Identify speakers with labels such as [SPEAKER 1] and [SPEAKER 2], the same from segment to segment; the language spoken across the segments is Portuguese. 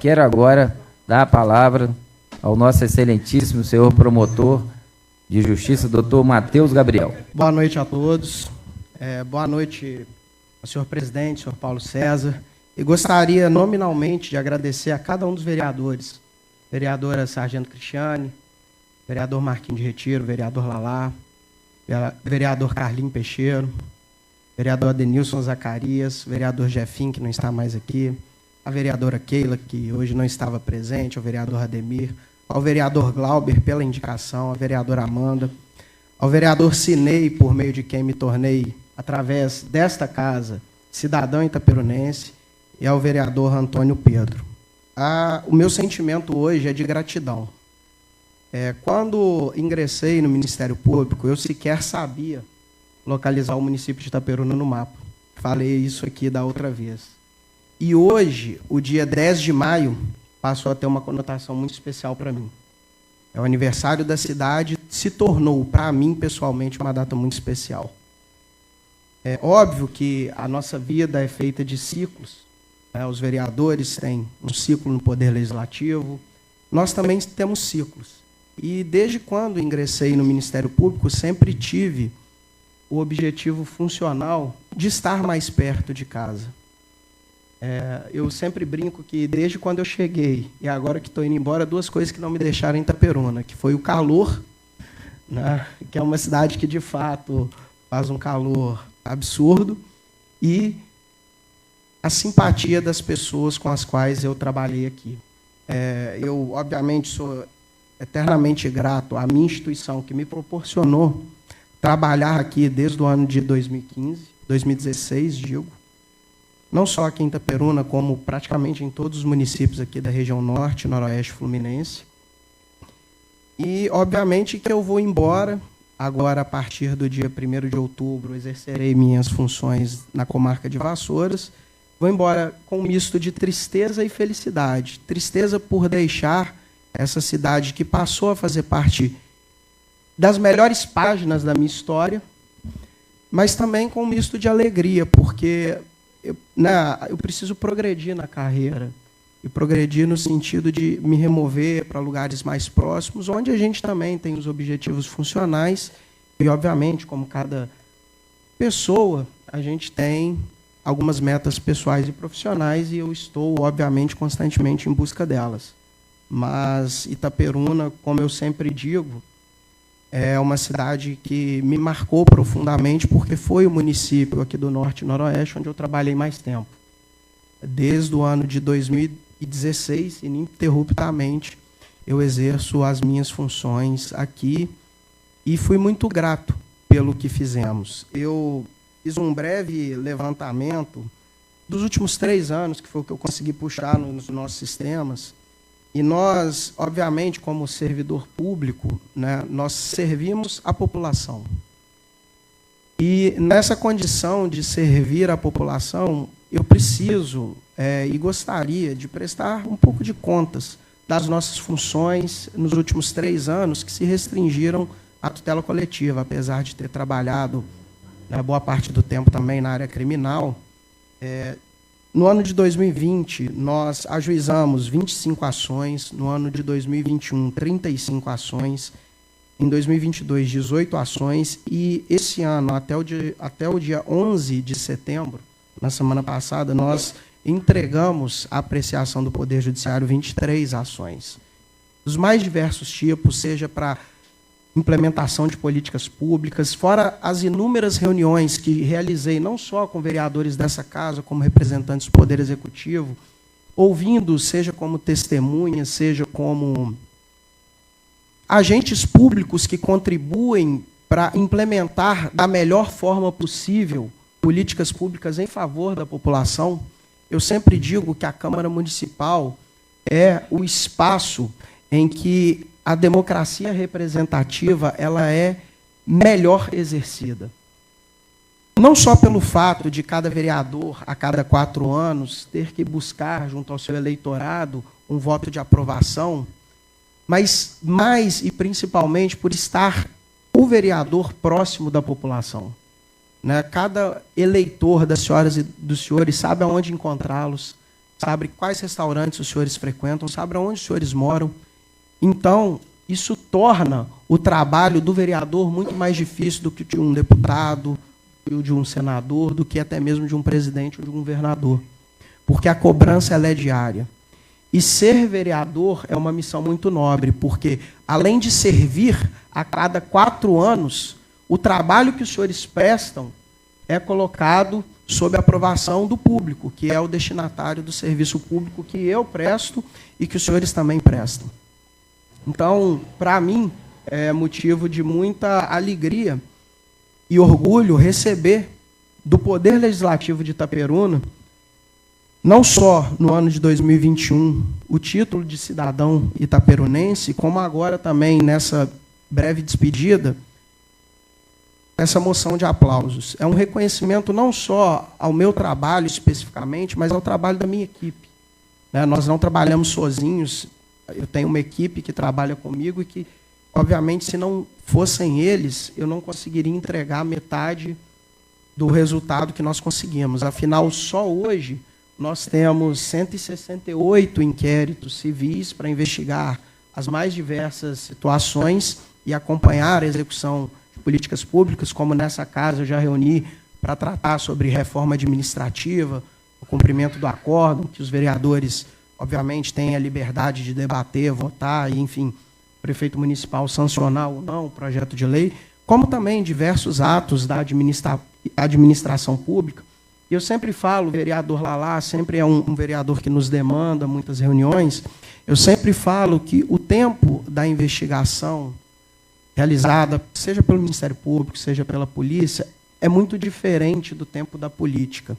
[SPEAKER 1] quero agora dar a palavra ao nosso excelentíssimo senhor promotor de justiça, doutor Matheus Gabriel.
[SPEAKER 2] Boa noite a todos. Boa noite ao senhor presidente, senhor Paulo César. E gostaria nominalmente de agradecer a cada um dos vereadores. Vereadora Sargento Cristiane, vereador Marquinhos de Retiro, vereador Lalá, vereador Carlinho Peixeiro, vereador Adenilson Zacarias, vereador Jefinho, que não está mais aqui, a vereadora Keila, que hoje não estava presente, o vereador Ademir, ao vereador Glauber pela indicação, a vereadora Amanda, ao vereador Cinei, por meio de quem me tornei, através desta casa, cidadão itaperunense, e ao vereador Antônio Pedro. O meu sentimento hoje é de gratidão. Quando ingressei no Ministério Público, eu sequer sabia localizar o município de Itaperuna no mapa. Falei isso aqui da outra vez. E hoje, o dia 10 de maio, passou a ter uma conotação muito especial para mim. É o aniversário da cidade, se tornou, para mim, pessoalmente, uma data muito especial. É óbvio que a nossa vida é feita de ciclos. Os vereadores têm um ciclo no Poder Legislativo. Nós também temos ciclos. E desde quando ingressei no Ministério Público, sempre tive o objetivo funcional de estar mais perto de casa. Eu sempre brinco que desde quando eu cheguei e agora que estou indo embora, duas coisas que não me deixaram em Itaperuna, que foi o calor, né, que é uma cidade que de fato faz um calor absurdo, e a simpatia das pessoas com as quais eu trabalhei aqui. Eu, obviamente, sou eternamente grato à minha instituição que me proporcionou trabalhar aqui desde o ano de 2016, digo, não só aqui em Itaperuna, como praticamente em todos os municípios aqui da região norte, noroeste fluminense. E, obviamente, que eu vou embora, agora, a partir do dia 1º de outubro, exercerei minhas funções na comarca de Vassouras. Vou embora com um misto de tristeza e felicidade. Tristeza por deixar essa cidade que passou a fazer parte das melhores páginas da minha história, mas também com um misto de alegria, porque eu preciso progredir na carreira, e progredir no sentido de me remover para lugares mais próximos, onde a gente também tem os objetivos funcionais, e, obviamente, como cada pessoa, a gente tem algumas metas pessoais e profissionais, e eu estou, obviamente, constantemente em busca delas. Mas Itaperuna, como eu sempre digo, é uma cidade que me marcou profundamente, porque foi o município aqui do Norte e Noroeste onde eu trabalhei mais tempo. Desde o ano de 2016, ininterruptamente, eu exerço as minhas funções aqui e fui muito grato pelo que fizemos. Eu fiz um breve levantamento dos últimos 3 anos, que foi o que eu consegui puxar nos nossos sistemas. E nós, obviamente, como servidor público, né, nós servimos a população. E nessa condição de servir a população, eu preciso e gostaria de prestar um pouco de contas das nossas funções nos últimos 3 anos, que se restringiram à tutela coletiva, apesar de ter trabalhado boa parte do tempo também na área criminal. No ano de 2020, nós ajuizamos 25 ações, no ano de 2021, 35 ações, em 2022, 18 ações, e esse ano, até o dia 11 de setembro, na semana passada, nós entregamos à apreciação do Poder Judiciário 23 ações, dos mais diversos tipos, seja para implementação de políticas públicas, fora as inúmeras reuniões que realizei, não só com vereadores dessa casa, como representantes do Poder Executivo, ouvindo, seja como testemunhas, seja como agentes públicos que contribuem para implementar da melhor forma possível políticas públicas em favor da população. Eu sempre digo que a Câmara Municipal é o espaço em que a democracia representativa ela é melhor exercida. Não só pelo fato de cada vereador, a cada 4 anos, ter que buscar, junto ao seu eleitorado, um voto de aprovação, mas mais e principalmente por estar o vereador próximo da população. Cada eleitor das senhoras e dos senhores sabe aonde encontrá-los, sabe quais restaurantes os senhores frequentam, sabe onde os senhores moram. Então, isso torna o trabalho do vereador muito mais difícil do que de um deputado, de um senador, do que até mesmo de um presidente ou de um governador. Porque a cobrança ela é diária. E ser vereador é uma missão muito nobre, porque, além de servir, a cada 4 anos, o trabalho que os senhores prestam é colocado sob a aprovação do público, que é o destinatário do serviço público que eu presto e que os senhores também prestam. Então, para mim, é motivo de muita alegria e orgulho receber do Poder Legislativo de Itaperuna, não só no ano de 2021, o título de cidadão itaperunense, como agora também nessa breve despedida, essa moção de aplausos. É um reconhecimento não só ao meu trabalho especificamente, mas ao trabalho da minha equipe. Nós não trabalhamos sozinhos, eu tenho uma equipe que trabalha comigo e que, obviamente, se não fossem eles, eu não conseguiria entregar metade do resultado que nós conseguimos. Afinal, só hoje nós temos 168 inquéritos civis para investigar as mais diversas situações e acompanhar a execução de políticas públicas, como nessa casa eu já reuni para tratar sobre reforma administrativa, o cumprimento do acórdão, que os vereadores, obviamente, têm a liberdade de debater, votar, e, enfim, o prefeito municipal sancionar ou não o projeto de lei, como também diversos atos da administração pública. E eu sempre falo, o vereador Lalá sempre é um vereador que nos demanda muitas reuniões, eu sempre falo que o tempo da investigação realizada, seja pelo Ministério Público, seja pela polícia, é muito diferente do tempo da política.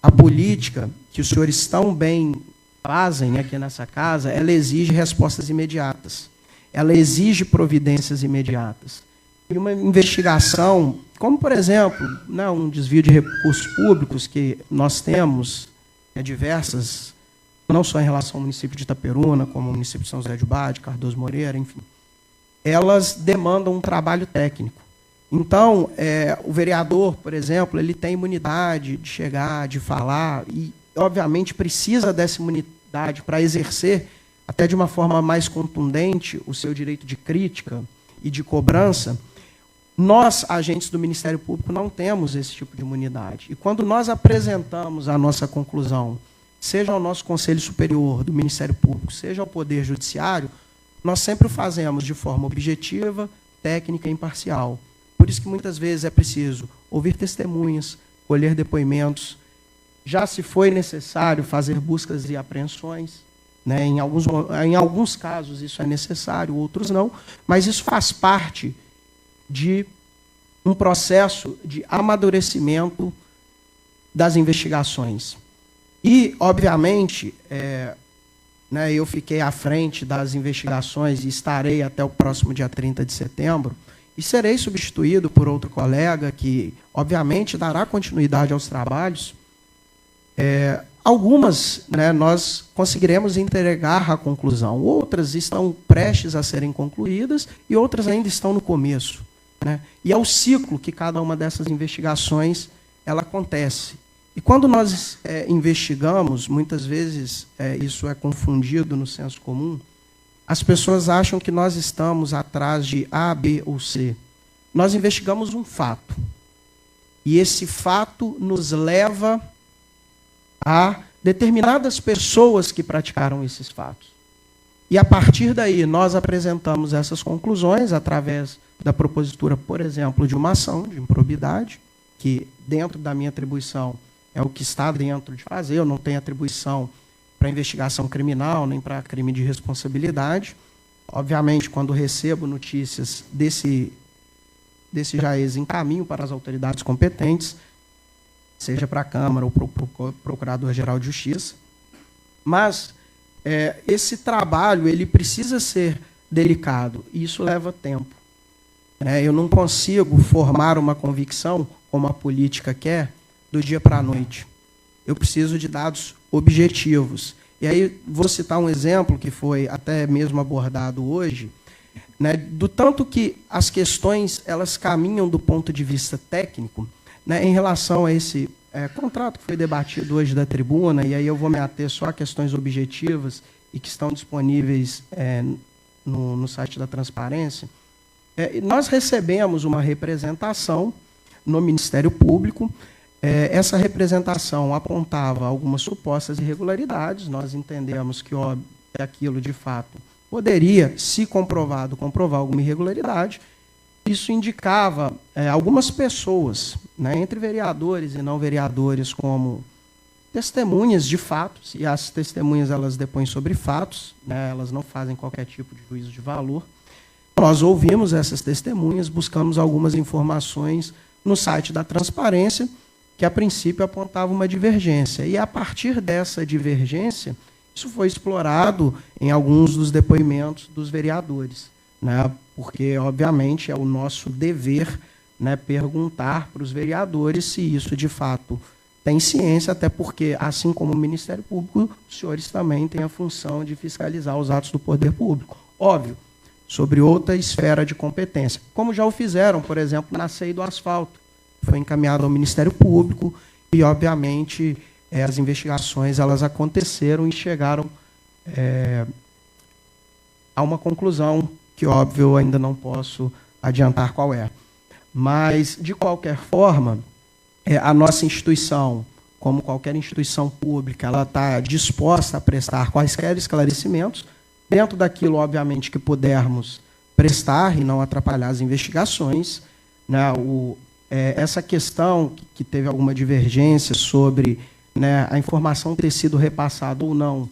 [SPEAKER 2] A política, que os senhores tão bem fazem aqui nessa casa, ela exige respostas imediatas. Ela exige providências imediatas. E uma investigação, como, por exemplo, um desvio de recursos públicos que nós temos diversas, não só em relação ao município de Itaperuna, como ao município de São José de Ubá, de Cardoso Moreira, enfim, elas demandam um trabalho técnico. Então, o vereador, por exemplo, ele tem imunidade de chegar, de falar, e, obviamente, precisa dessa imunidade para exercer, até de uma forma mais contundente, o seu direito de crítica e de cobrança. Nós, agentes do Ministério Público, não temos esse tipo de imunidade. E quando nós apresentamos a nossa conclusão, seja ao nosso Conselho Superior do Ministério Público, seja ao Poder Judiciário, nós sempre o fazemos de forma objetiva, técnica e imparcial. Por isso que muitas vezes é preciso ouvir testemunhas, colher depoimentos. Já se foi necessário fazer buscas e apreensões, né? Em alguns casos isso é necessário, outros não, mas isso faz parte de um processo de amadurecimento das investigações. E, obviamente, eu fiquei à frente das investigações e estarei até o próximo dia 30 de setembro, e serei substituído por outro colega que, obviamente, dará continuidade aos trabalhos. Algumas nós conseguiremos entregar a conclusão, outras estão prestes a serem concluídas e outras ainda estão no começo. E é o ciclo que cada uma dessas investigações ela acontece. E quando nós investigamos, muitas vezes isso é confundido no senso comum, as pessoas acham que nós estamos atrás de A, B ou C. Nós investigamos um fato. E esse fato nos leva a determinadas pessoas que praticaram esses fatos. E, a partir daí, nós apresentamos essas conclusões através da propositura, por exemplo, de uma ação de improbidade, que, dentro da minha atribuição, é o que está dentro de fazer. Eu não tenho atribuição para investigação criminal, nem para crime de responsabilidade. Obviamente, quando recebo notícias desse jaez, encaminho para as autoridades competentes, seja para a Câmara ou para o Procurador-Geral de Justiça. Mas esse trabalho ele precisa ser delicado, e isso leva tempo. Eu não consigo formar uma convicção, como a política quer, do dia para a noite. Eu preciso de dados objetivos. E aí vou citar um exemplo que foi até mesmo abordado hoje, do tanto que as questões elas caminham do ponto de vista técnico, em relação a contrato que foi debatido hoje da tribuna, e aí eu vou me ater só a questões objetivas e que estão disponíveis no site da Transparência, nós recebemos uma representação no Ministério Público. Essa representação apontava algumas supostas irregularidades. Nós entendemos que aquilo, de fato, poderia, se comprovado, comprovar alguma irregularidade. Isso indicava algumas pessoas, né, entre vereadores e não vereadores, como testemunhas de fatos, e as testemunhas elas depõem sobre fatos, né, elas não fazem qualquer tipo de juízo de valor. Nós ouvimos essas testemunhas, buscamos algumas informações no site da Transparência, que a princípio apontava uma divergência. E a partir dessa divergência, isso foi explorado em alguns dos depoimentos dos vereadores, né, porque, obviamente, é o nosso dever, né, perguntar para os vereadores se isso, de fato, tem ciência, até porque, assim como o Ministério Público, os senhores também têm a função de fiscalizar os atos do poder público. Óbvio, sobre outra esfera de competência, como já o fizeram, por exemplo, na CEI do asfalto. Foi encaminhado ao Ministério Público e, obviamente, as investigações elas aconteceram e chegaram a uma conclusão que, óbvio, eu ainda não posso adiantar qual é. Mas, de qualquer forma, a nossa instituição, como qualquer instituição pública, ela está disposta a prestar quaisquer esclarecimentos, dentro daquilo, obviamente, que pudermos prestar e não atrapalhar as investigações, né? Essa questão que teve alguma divergência sobre, né, a informação ter sido repassada ou não,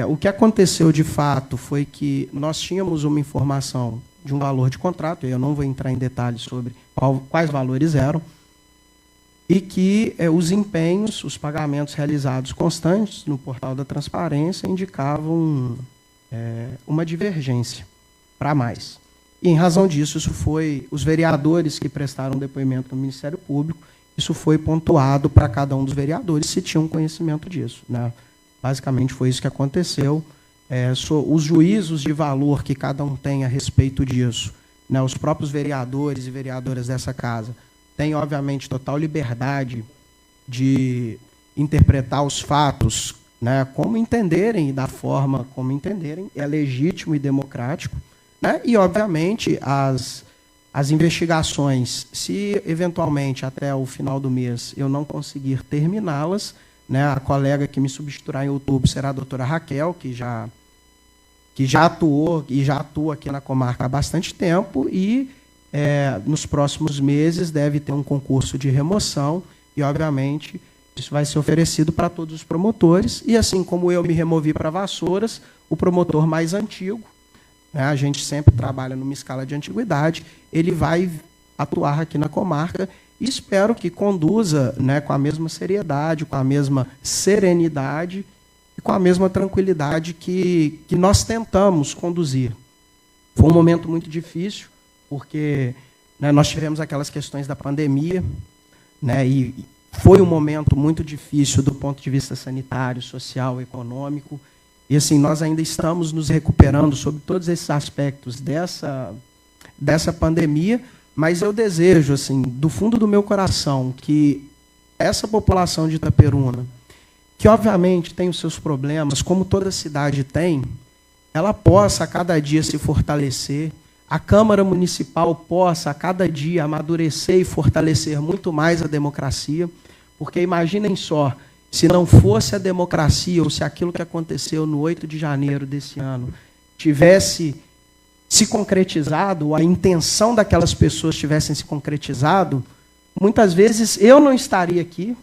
[SPEAKER 2] o que aconteceu de fato foi que nós tínhamos uma informação de um valor de contrato, eu não vou entrar em detalhes sobre quais valores eram, e que os empenhos, os pagamentos realizados constantes no portal da Transparência indicavam uma divergência para mais. E, em razão disso, isso foi os vereadores que prestaram depoimento no Ministério Público, isso foi pontuado para cada um dos vereadores se tinham conhecimento disso, né? Basicamente, foi isso que aconteceu. Os juízos de valor que cada um tem a respeito disso, né, os próprios vereadores e vereadoras dessa casa têm, obviamente, total liberdade de interpretar os fatos, né, como entenderem e da forma como entenderem, é legítimo e democrático. Né? E, obviamente, as investigações, se eventualmente até o final do mês eu não conseguir terminá-las, né, a colega que me substituirá em outubro será a doutora Raquel, que já atuou e já atua aqui na comarca há bastante tempo, e nos próximos meses deve ter um concurso de remoção, e, obviamente, isso vai ser oferecido para todos os promotores, e assim como eu me removi para Vassouras, o promotor mais antigo, a gente sempre trabalha numa escala de antiguidade, ele vai atuar aqui na comarca e espero que conduza, né, com a mesma seriedade, com a mesma serenidade e com a mesma tranquilidade que nós tentamos conduzir. Foi um momento muito difícil, porque, né, nós tivemos aquelas questões da pandemia, né, e foi um momento muito difícil do ponto de vista sanitário, social, econômico. E, assim, nós ainda estamos nos recuperando sobre todos esses aspectos dessa pandemia, mas eu desejo, assim, do fundo do meu coração, que essa população de Itaperuna, que obviamente tem os seus problemas, como toda cidade tem, ela possa a cada dia se fortalecer, a Câmara Municipal possa a cada dia amadurecer e fortalecer muito mais a democracia, porque imaginem só, se não fosse a democracia, ou se aquilo que aconteceu no 8 de janeiro desse ano tivesse se concretizado, ou a intenção daquelas pessoas tivessem se concretizado, muitas vezes eu não estaria aqui,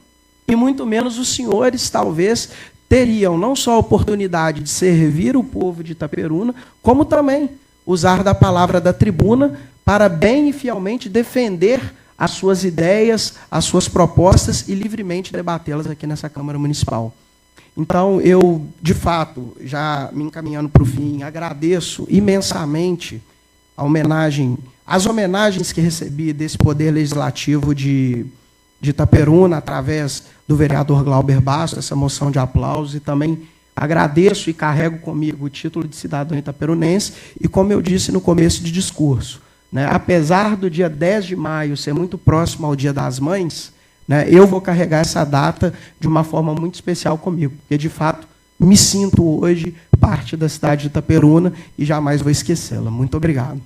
[SPEAKER 2] e muito menos os senhores, talvez, teriam não só a oportunidade de servir o povo de Itaperuna, como também usar da palavra da tribuna para bem e fielmente defender as suas ideias, as suas propostas e livremente debatê-las aqui nessa Câmara Municipal. Então, eu, de fato, já me encaminhando para o fim, agradeço imensamente as homenagens que recebi desse Poder Legislativo de Itaperuna, através do vereador Glauber Bastos, essa moção de aplauso, e também agradeço e carrego comigo o título de cidadão itaperunense, e como eu disse no começo de discurso, né, apesar do dia 10 de maio ser muito próximo ao Dia das Mães, né, eu vou carregar essa data de uma forma muito especial comigo, porque, de fato, me sinto hoje parte da cidade de Itaperuna e jamais vou esquecê-la. Muito obrigado.